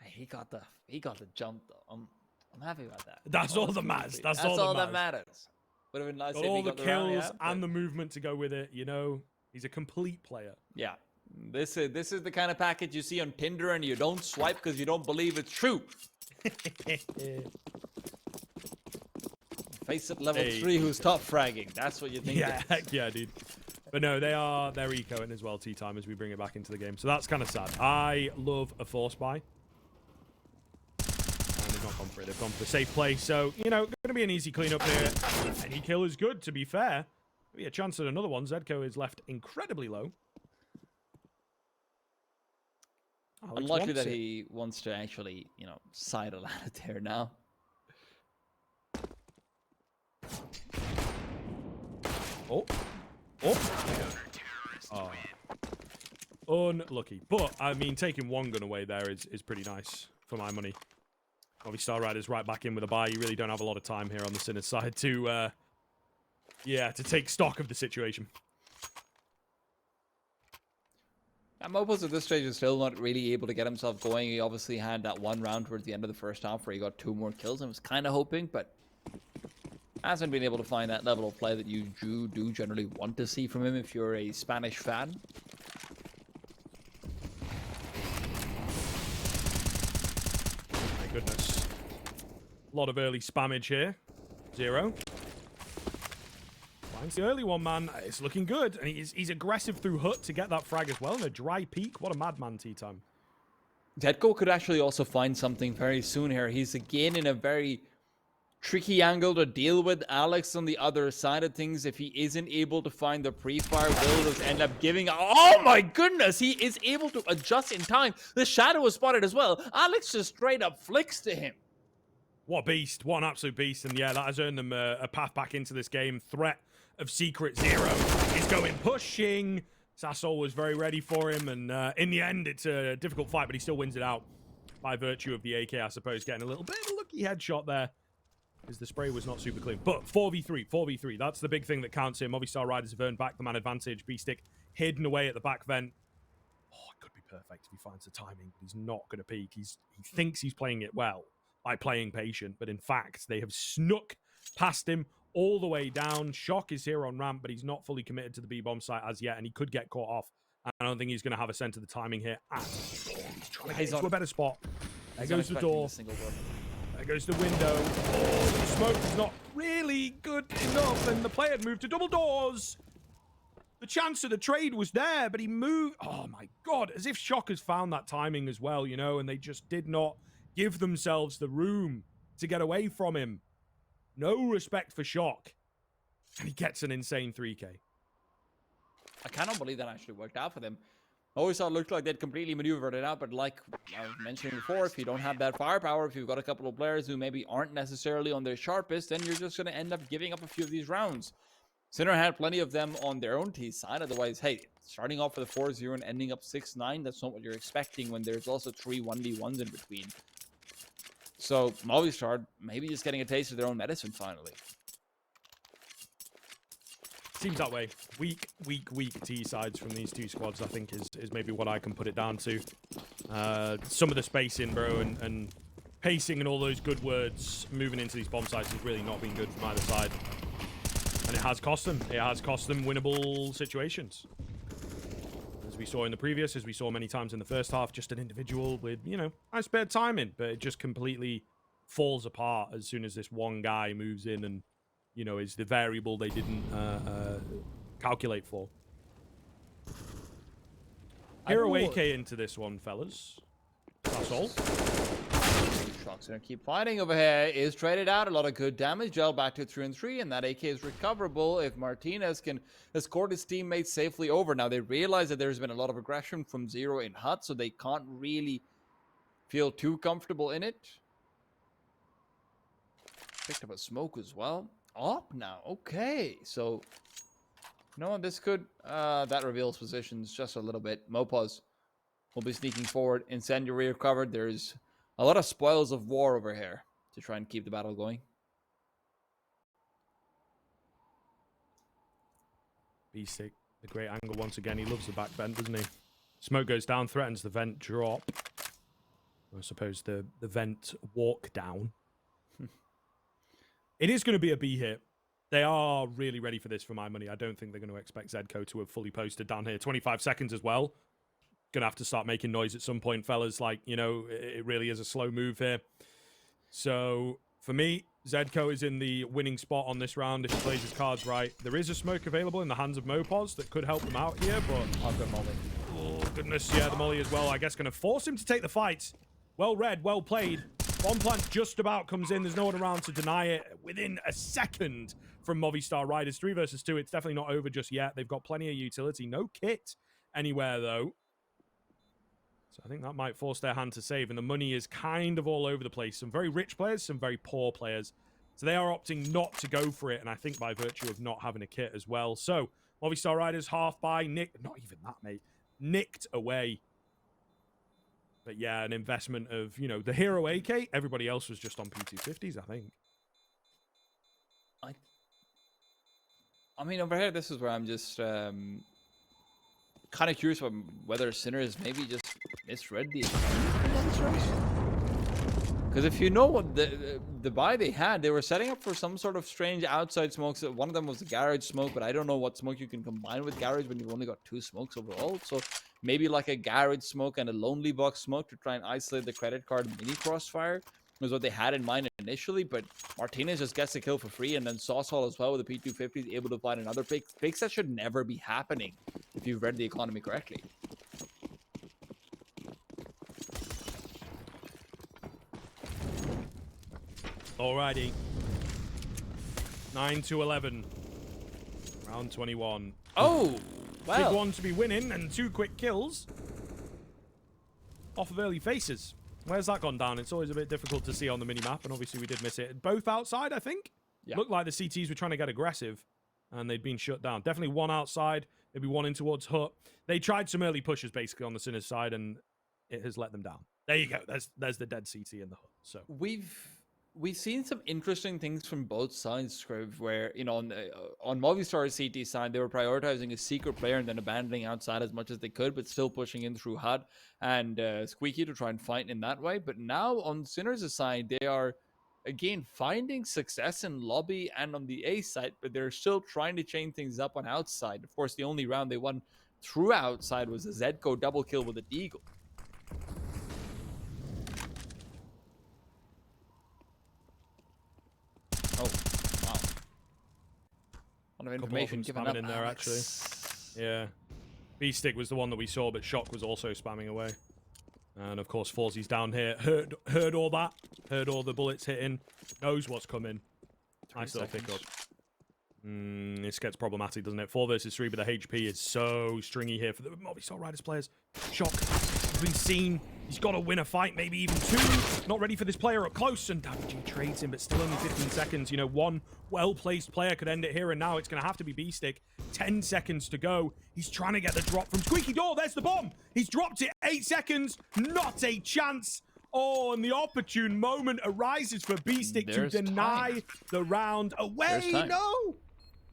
He got the jump, though. I'm happy about that. That's all that matters. That's all that matters. Would have been nice got if all he the got the kills round, yeah, and the movement to go with it, you know. He's a complete player. Yeah. This is the kind of package you see on Tinder and you don't swipe because you don't believe it's true. Face at level 3 who's top fragging. That's what you think. Yeah, heck yeah, dude. But no, they're ecoing as well, tea time, as we bring it back into the game. So that's kind of sad. I love a force buy. And they've not gone for it. They've gone for the safe play. So, you know, going to be an easy cleanup here. Any kill is good, to be fair. Maybe a chance at another one. Zedco is left incredibly low. Alex Unlikely wants that it. he wants to actually, you know, sidle out of there now. Oh. Oh. Unlucky. But, I mean, taking one gun away there is pretty nice for my money. Movistar Riders right back in with a buy. You really don't have a lot of time here on the Sinners side to, to take stock of the situation. Mopos at this stage is still not really able to get himself going. He obviously had that one round towards the end of the first half where he got 2 more kills and was kind of hoping, but hasn't been able to find that level of play that you do generally want to see from him if you're a Spanish fan. My goodness. A lot of early spammage here. 0. Finds the early one, man. It's looking good. And he's aggressive through hut to get that frag as well. And a dry peak. What a madman tea time. Deadco could actually also find something very soon here. He's again in a very tricky angle to deal with. Alex on the other side of things, if he isn't able to find the pre-fire, will just end up giving... Oh my goodness! He is able to adjust in time. The shadow was spotted as well. Alex just straight up flicks to him. What a beast. What an absolute beast. And yeah, that has earned them a path back into this game. Threat of Secret Zero is going pushing. sausoL was very ready for him. And in the end, it's a difficult fight, but he still wins it out by virtue of the AK, I suppose, getting a little bit of a lucky headshot there. Because the spray was not super clean. But 4v3. That's the big thing that counts here. Movistar Riders have earned back the man advantage. Beastik hidden away at the back vent. Oh, it could be perfect if he finds the timing, but he's not going to peek. He thinks he's playing it well by playing patient, but in fact, they have snuck past him all the way down. Shock is here on ramp, but he's not fully committed to the B-bomb site as yet, and he could get caught off. I don't think he's going to have a sense of the timing here at all. He's trying to get into a better spot. There goes the door. There goes the window. Oh, the smoke is not really good enough, and the player had moved to double doors. The chance of the trade was there, but he moved. Oh my God, as if Shock has found that timing as well, you know, and they just did not give themselves the room to get away from him. No respect for Shock. And he gets an insane 3K. I cannot believe that actually worked out for them. I always thought it looked like they'd completely maneuvered it out, but like I was mentioning before, if you don't have that firepower, if you've got a couple of players who maybe aren't necessarily on their sharpest, then you're just going to end up giving up a few of these rounds. Sinner had plenty of them on their own T side. Otherwise, hey, starting off with a 4-0 and ending up 6-9, that's not what you're expecting when there's also 3 1v1s in between. So Movistar maybe just getting a taste of their own medicine finally. Seems that way. Weak T sides from these two squads, I think, is maybe what I can put it down to. Some of the spacing, bro, and pacing and all those good words moving into these bomb sites has really not been good from either side. And it has cost them. It has cost them winnable situations. As we saw in the previous, as we saw many times in the first half, just an individual with, you know, nice bit of timing, but it just completely falls apart as soon as this one guy moves in and, you know, is the variable they didn't calculate for. Hero AK into this one, fellas. That's all. Shock's gonna keep fighting over here. Is traded out. A lot of good damage. Gel back to 3-3, and that AK is recoverable if Martinez can escort his teammates safely over. Now, they realize that there's been a lot of aggression from Zero in hut, so they can't really feel too comfortable in it. Picked up a smoke as well. Up now. Okay, so no, this could that reveals positions just a little bit. Mopos will be sneaking forward. Incendiary recovered. There's a lot of spoils of war over here to try and keep the battle going. Beastik, the great angle once again. He loves the back vent, doesn't he? Smoke goes down, threatens the vent drop. I suppose the vent walk down. It is going to be a B hit. They are really ready for this for my money. I don't think they're going to expect Zedco to have fully posted down here. 25 seconds as well. Going to have to start making noise at some point, fellas. Like, you know, it really is a slow move here. So, for me, Zedco is in the winning spot on this round if he plays his cards right. There is a smoke available in the hands of Mopos that could help them out here, but... I've got Molly. Oh, goodness, yeah, the Molly as well. I guess going to force him to take the fight. Well read, well played. Bomb plant just about comes in. There's no one around to deny it. Within a second from Movistar Riders. 3 versus 2. It's definitely not over just yet. They've got plenty of utility. No kit anywhere, though. So I think that might force their hand to save, and the money is kind of all over the place. Some very rich players, some very poor players. So they are opting not to go for it, and I think by virtue of not having a kit as well. So Movistar Riders half by Nick, not even that, mate, nicked away. But yeah, an investment of, you know, the hero AK, everybody else was just on P250s, I think. I mean, over here, this is where I'm just kind of curious about whether Sinners maybe just misread the because if you know what the buy they had, they were setting up for some sort of strange outside smokes. One of them was the garage smoke, but I don't know what smoke you can combine with garage when you've only got 2 smokes overall. So maybe like a garage smoke and a lonely box smoke to try and isolate the credit card mini crossfire was what they had in mind initially. But Martinez just gets the kill for free, and then sausoL as well with the P250 is able to find another pick. Picks that should never be happening if you've read the economy correctly. Alrighty. 9-11. Round 21. Oh, well. Big one to be winning, and 2 quick kills off of early faces. Where's that gone down? It's always a bit difficult to see on the minimap, and obviously we did miss it. Both outside, I think. Yeah. Looked like the CTs were trying to get aggressive, and they'd been shut down. Definitely one outside, maybe one in towards Hut. They tried some early pushes, basically, on the Sinners side, and it has let them down. There you go. There's the dead CT in the Hut. So We've seen some interesting things from both sides, Scriv, where, you know, on Movistar's CT side, they were prioritizing a secret player and then abandoning outside as much as they could, but still pushing in through HUD and Squeaky to try and fight in that way. But now on Sinners' side, they are, again, finding success in lobby and on the A side, but they're still trying to chain things up on outside. Of course, the only round they won through outside was a Zedco double kill with a Deagle. Oh, wow. A lot of information given up in there, actually. Yeah. Beastik was the one that we saw, but Shock was also spamming away. And of course, Forzyy's down here. Heard all that. Heard all the bullets hitting. Knows what's coming. Nice little pickup. This gets problematic, doesn't it? 4 versus 3, but the HP is so stringy here for the Movistar Riders players. Shock has been seen. He's got to win a fight, maybe even 2. Not ready for this player up close, and Damaging trades him, but still only 15 seconds. You know, one well-placed player could end it here, and now it's going to have to be Beastik. 10 seconds to go. He's trying to get the drop from Squeaky Door. There's the bomb. He's dropped it. 8 seconds. Not a chance. Oh, and the opportune moment arises for Beastik to deny the round away. No.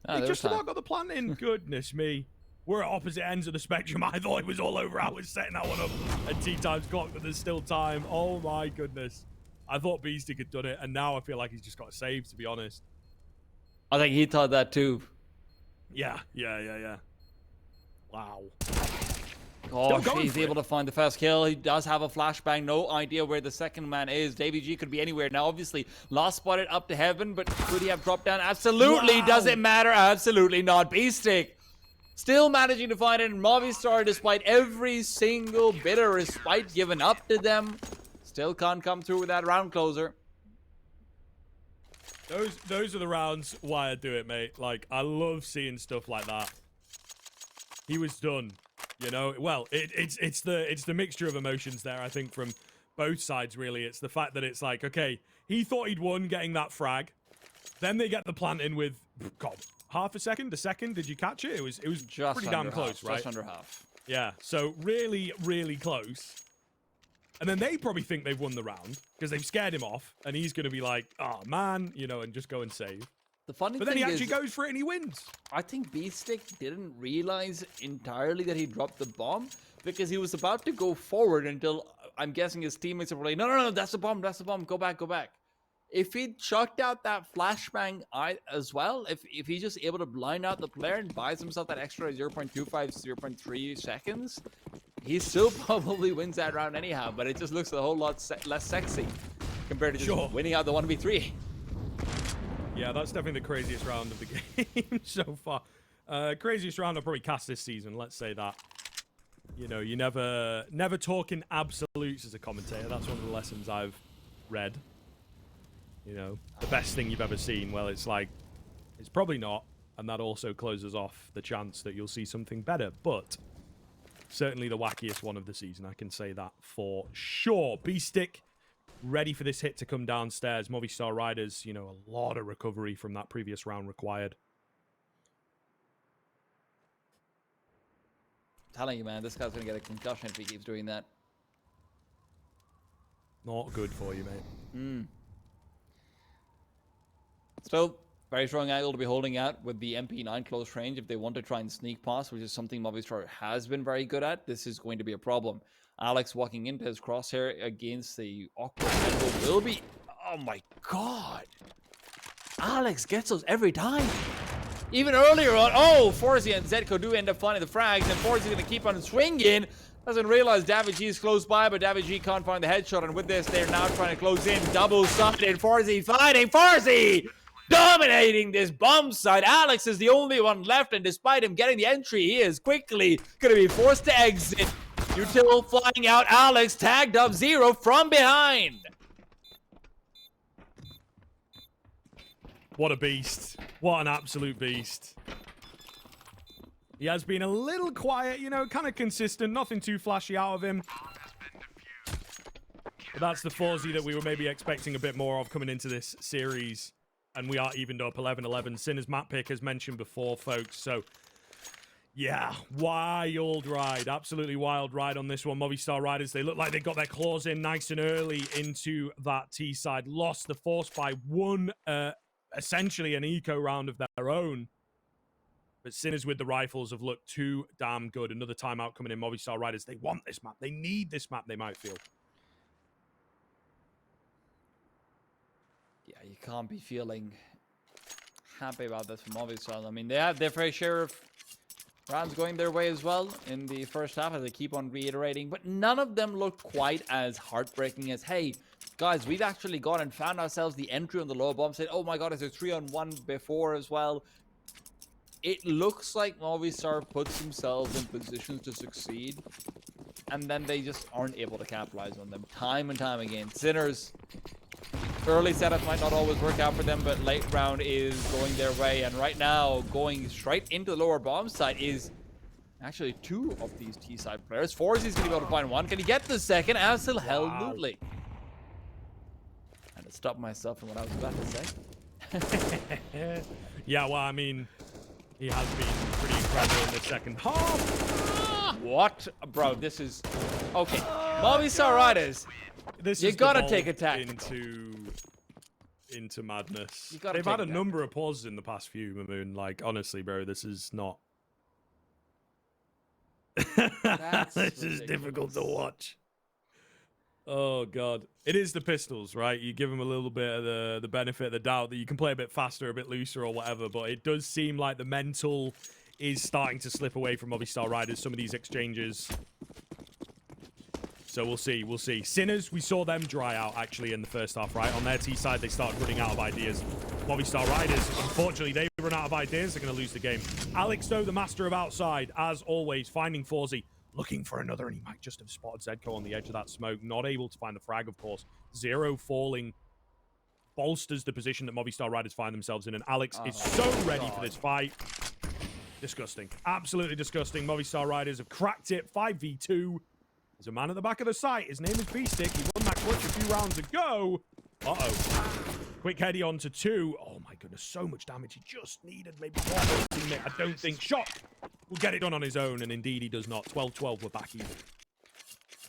They just about got the plant in. Goodness me. We're at opposite ends of the spectrum. I thought it was all over. I was setting that one up at T-times clock, but there's still time. Oh my goodness. I thought Beastik had done it, and now I feel like he's just got a save, to be honest. I think he thought that too. Yeah. Wow. Oh, he's able to find the first kill. He does have a flashbang. No idea where the second man is. Davy G could be anywhere. Now, obviously, lost spotted up to heaven, but could he have dropped down? Absolutely. Wow. Does it matter? Absolutely not. Beastik still managing to find it in Movistar, despite every single bit of respite given up to them. Still can't come through with that round closer. Those are the rounds why I do it, mate. Like, I love seeing stuff like that. He was done. You know, well, it's the mixture of emotions there, I think, from both sides, really. It's the fact that it's like, okay, he thought he'd won getting that frag. Then they get the plant in with, God, half a second? did you catch it? It was just pretty damn close, right? Just under half. Yeah, so really, really close. And then they probably think they've won the round because they've scared him off, and he's going to be like, oh, man, you know, and just go and save. The funny but then he actually goes for it and he wins. I think Beastik didn't realize entirely that he dropped the bomb because he was about to go forward until I'm guessing his teammates were like, no, that's the bomb, go back. If he chucked out that flashbang as well, if he's just able to blind out the player and buys himself that extra 0.25, 0.3 seconds, he still probably wins that round anyhow, but it just looks a whole lot less sexy compared to just winning out the 1v3. Yeah, that's definitely the craziest round of the game so far. Craziest round I've probably cast this season, let's say that. You know, you never talk in absolutes as a commentator. That's one of the lessons I've read. You know, the best thing you've ever seen, well, it's like, it's probably not. And that also closes off the chance that you'll see something better. But Certainly the wackiest one of the season. I can say that for sure. Beastick ready for this hit to come downstairs. Movistar Riders, you know, a lot of recovery from that previous round required. I'm telling you, man, this guy's going to get a concussion if he keeps doing that. Not good for you, mate. Still, very strong angle to be holding out with the MP9 close range if they want to try and sneak past, which is something Movistar has been very good at. This is going to be a problem. Alex walking into his crosshair against the awkward angle will be... Oh my god! Alex gets those every time! Even earlier on, oh, SINNERSforsyy and SINNERSzero do end up finding the frags, and SINNERSforsyy is going to keep on swinging. Doesn't realize davidG is close by, but davidG can't find the headshot, and with this, they're now trying to close in. Double-sided, SINNERSforsyy fighting, SINNERSforsyy! Dominating this bomb site. Alex is the only one left, and despite him getting the entry, he is quickly going to be forced to exit. Util flying out. Alex tagged up Zero from behind. What a beast. What an absolute beast. He has been a little quiet, you know, kind of consistent. Nothing too flashy out of him. But that's the SINNERSforsyy that we were maybe expecting a bit more of coming into this series. And we are evened up 11-11. Sinner's map pick as mentioned before, folks. So, yeah, wild ride. Absolutely wild ride on this one. Movistar Riders, they look like they got their claws in nice and early into that T side. Lost the force by one, essentially an eco round of their own. But Sinners with the rifles have looked too damn good. Another timeout coming in. Movistar Riders, they want this map. They need this map, they might feel. Yeah, you can't be feeling happy about this from Movistar. I mean, they have their fair share of rounds going their way as well in the first half, as they keep on reiterating, but none of them look quite as heartbreaking as, hey, guys, we've actually gone and found ourselves the entry on the low bomb, said, oh my god, it's a 3-on-1 before as well. It looks like Movistar puts themselves in positions to succeed, and then they just aren't able to capitalize on them time and time again. Sinners, early setups might not always work out for them, but late round is going their way. And right now, going straight into the lower bomb side is actually two of these T-side players. SINNERSforsyy is going to be able to find one. Can he get the second? Absolutely. I had to stop myself from what I was about to say. Yeah, well, I mean, he has been pretty incredible in the second half. What? Bro, this is... Okay, Movistar Riders. You gotta take a tack into madness. They've had a number of pauses in the past few, Mamoon. Like, honestly, bro, this is not. This is difficult to watch. Oh god, it is the pistols, right? You give them a little bit of the benefit of the doubt that you can play a bit faster, a bit looser, or whatever. But it does seem like the mental is starting to slip away from Movistar Riders. Some of these exchanges. So we'll see, we'll see. Sinners, we saw them dry out, actually, in the first half, right? On their T side, they started running out of ideas. Movistar Riders, unfortunately, they run out of ideas. They're going to lose the game. Alex, though, the master of outside, as always, finding SINNERSforsyy, looking for another, and he might just have spotted SINNERSzero on the edge of that smoke. Not able to find the frag, of course. Zero falling bolsters the position that Movistar Riders find themselves in, and Alex is so ready for this fight. Disgusting. Absolutely disgusting. Movistar Riders have cracked it. 5v2. There's a man at the back of the site. His name is Beastick. He won that clutch a few rounds ago. Uh-oh. Quick heady on to 2. Oh, my goodness. So much damage. He just needed maybe one more teammate. I don't think SINNERSshock will get it done on his own, and indeed he does not. 12-12. We're back even.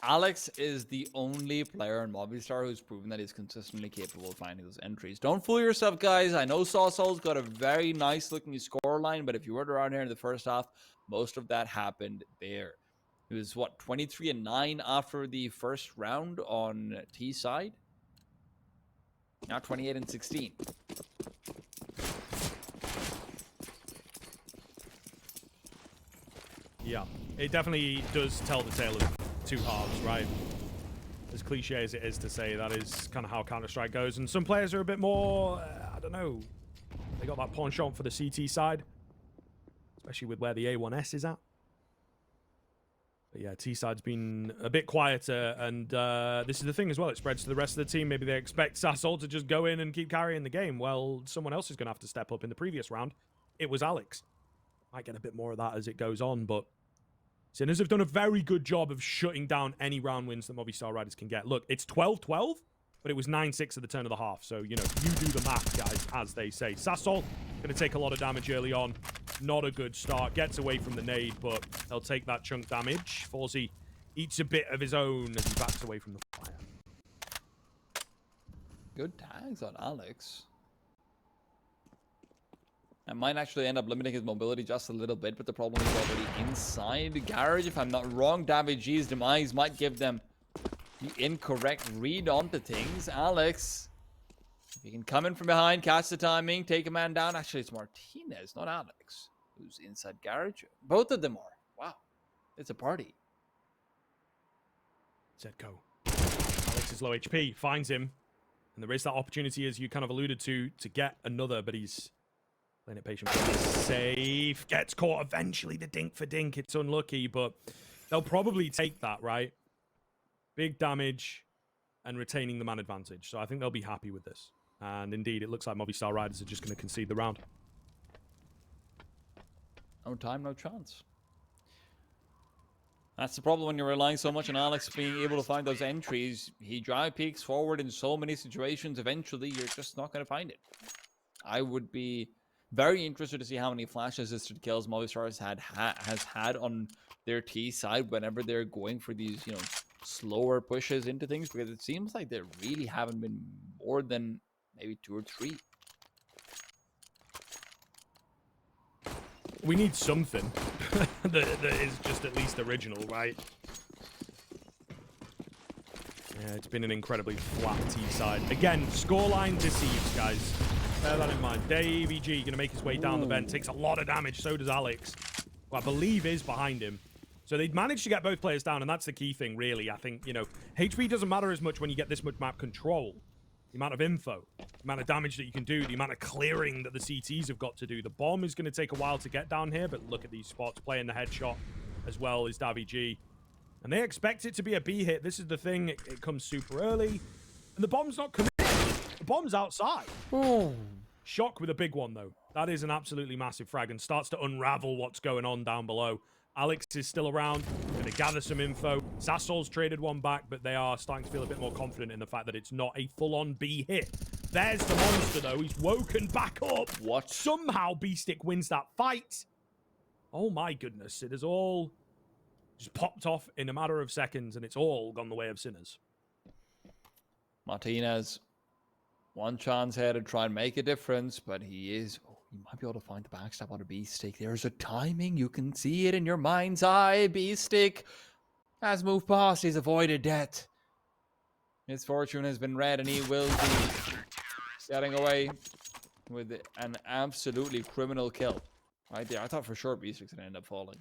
Alex is the only player in Movistar who's proven that he's consistently capable of finding those entries. Don't fool yourself, guys. I know sausoL's got a very nice-looking scoreline, but if you weren't around here in the first half, most of that happened there. It was, what, 23-9 after the first round on T side? Now 28-16. Yeah, it definitely does tell the tale of two halves, right? As cliche as it is to say, that is kind of how Counter-Strike goes. And some players are a bit more, I don't know, they got that penchant for the CT side, especially with where the A1S is at. But yeah, T-side's been a bit quieter, and this is the thing as well. It spreads to the rest of the team. Maybe they expect sausoL to just go in and keep carrying the game. Well, someone else is going to have to step up. In the previous round, it was Alex. Might get a bit more of that as it goes on, but Sinners have done a very good job of shutting down any round wins that Movistar Riders can get. Look, it's 12-12, but it was 9-6 at the turn of the half. So, you know, you do the math, guys, as they say. sausoL going to take a lot of damage early on. Not a good start. Gets away from the nade, but they'll take that chunk damage. sausoL eats a bit of his own as he backs away from the fire. Good tags on Alex. That might actually end up limiting his mobility just a little bit, but the problem is already inside the garage. If I'm not wrong, daviG's demise might give them the incorrect read onto things. Alex, if he can come in from behind, catch the timing, take a man down. Actually, it's Martinez, not Alex, who's inside garage. Both of them are. Wow. It's a party. Said go. Alex is low HP, finds him. And there is that opportunity, as you kind of alluded to get another, but he's playing it patient. Safe. Gets caught eventually. The dink for dink. It's unlucky, but they'll probably take that, right? Big damage and retaining the man advantage. So I think they'll be happy with this. And indeed, it looks like Movistar Riders are just going to concede the round. No time, no chance. That's the problem when you're relying so much on Alex being able to find those entries. He drive peaks forward in so many situations. Eventually, you're just not going to find it. I would be very interested to see how many flash assisted kills Movistar has had on their T side whenever they're going for these, you know, slower pushes into things, because it seems like there really haven't been more than maybe 2 or 3. We need something that is just at least original, right? Yeah, it's been an incredibly flat T side. Again, scoreline deceives, guys. Bear that in mind. daviG going to make his way down the vent. Takes a lot of damage. So does Alex, who I believe is behind him. So they've managed to get both players down, and that's the key thing, really. I think, you know, HP doesn't matter as much when you get this much map control. The amount of info, the amount of damage that you can do, the amount of clearing that the CTs have got to do. The bomb is going to take a while to get down here, but look at these spots. Playing the headshot as well is daviG. And they expect it to be a B hit. This is the thing. It comes super early. And the bomb's not coming. The bomb's outside. Oh. Shock with a big one, though. That is an absolutely massive frag and starts to unravel what's going on down below. Alex is still around, going to gather some info. sausoL's traded one back, but they are starting to feel a bit more confident in the fact that it's not a full-on B hit. There's the monster, though. He's woken back up. What? Somehow Beastik wins that fight. Oh, my goodness. It has all just popped off in a matter of seconds, and it's all gone the way of Sinners. Martinez, one chance here to try and make a difference, but he is... You might be able to find the backstab on a Beastik. There's a timing. You can see it in your mind's eye. Beastik has moved past. He's avoided death. His fortune has been read, and he will be getting away with an absolutely criminal kill. Right there. I thought for sure Beastik's going to end up falling.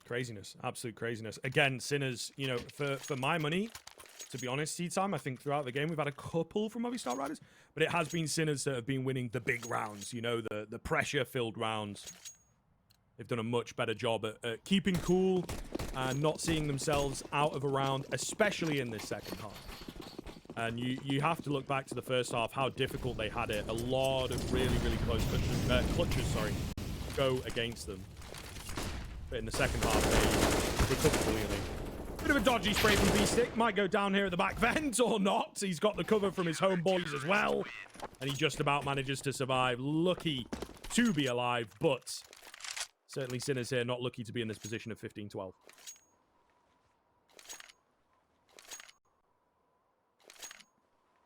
Craziness. Absolute craziness. Again, Sinners, you know, for my money... To be honest, seed time, I think throughout the game we've had a couple from Movistar Riders, but it has been Sinners that have been winning the big rounds, you know, the pressure-filled rounds. They've done a much better job at keeping cool and not seeing themselves out of a round, especially in this second half. And you have to look back to the first half, how difficult they had it. A lot of really, really close clutches, go against them. But in the second half, they recovered brilliantly. Bit of a dodgy spray from Beastik. Might go down here at the back vent or not. He's got the cover from his homeboys as well. And he just about manages to survive. Lucky to be alive, but certainly Sinners here not lucky to be in this position of 15-12.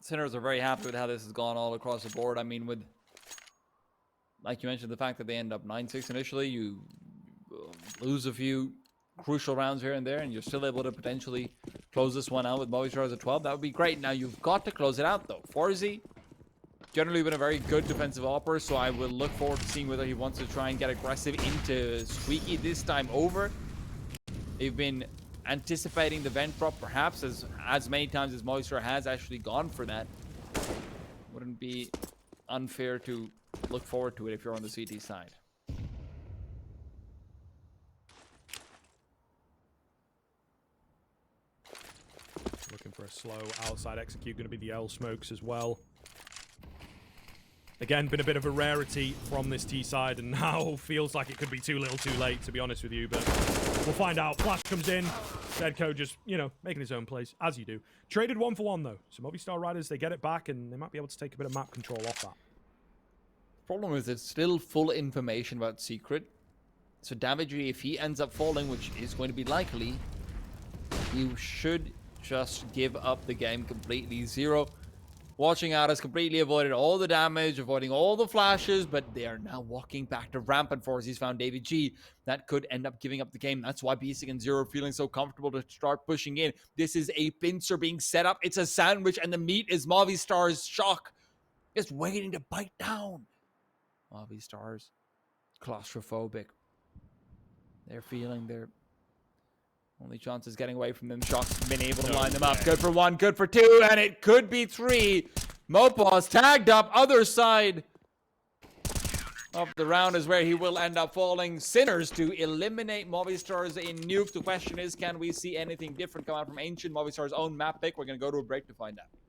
Sinners are very happy with how this has gone all across the board. I mean, with, like you mentioned, the fact that they end up 9-6 initially, you lose a few crucial rounds here and there, and you're still able to potentially close this one out with Movistar as a 12. That would be great. Now you've got to close it out, though. Forsy, generally been a very good defensive operator, so I will look forward to seeing whether he wants to try and get aggressive into Squeaky this time over. They've been anticipating the vent drop, perhaps as many times as Movistar has actually gone for that. Wouldn't be unfair to look forward to it if you're on the CT side. Looking for a slow outside execute. Going to be the L smokes as well. Again, been a bit of a rarity from this T side, and now feels like it could be too little too late, to be honest with you, but we'll find out. Flash comes in, Deadco just, you know, making his own plays, as you do. Traded 1 for 1, though. So Movistar Riders, they get it back, and they might be able to take a bit of map control off that. Problem is, it's still full information about Secret. So Davidry, if he ends up falling, which is going to be likely, you should just give up the game completely. Zero watching out has completely avoided all the damage, avoiding all the flashes, but they are now walking back to ramp, and Forsy's found David G. That could end up giving up the game. That's why Beastik and Zero are feeling so comfortable to start pushing in. This is a pincer being set up. It's a sandwich, and the meat is Movistar's Shock. Just waiting to bite down. Movistar's claustrophobic. They're feeling their only chance is getting away from them. Shock's been able to line them up. Good for 1, good for 2, and it could be 3. Mopaw's tagged up. Other side of the round is where he will end up falling. Sinners to eliminate Movistar's in Nuke. The question is, can we see anything different come out from Ancient? Movistar's own map pick. We're going to go to a break to find out.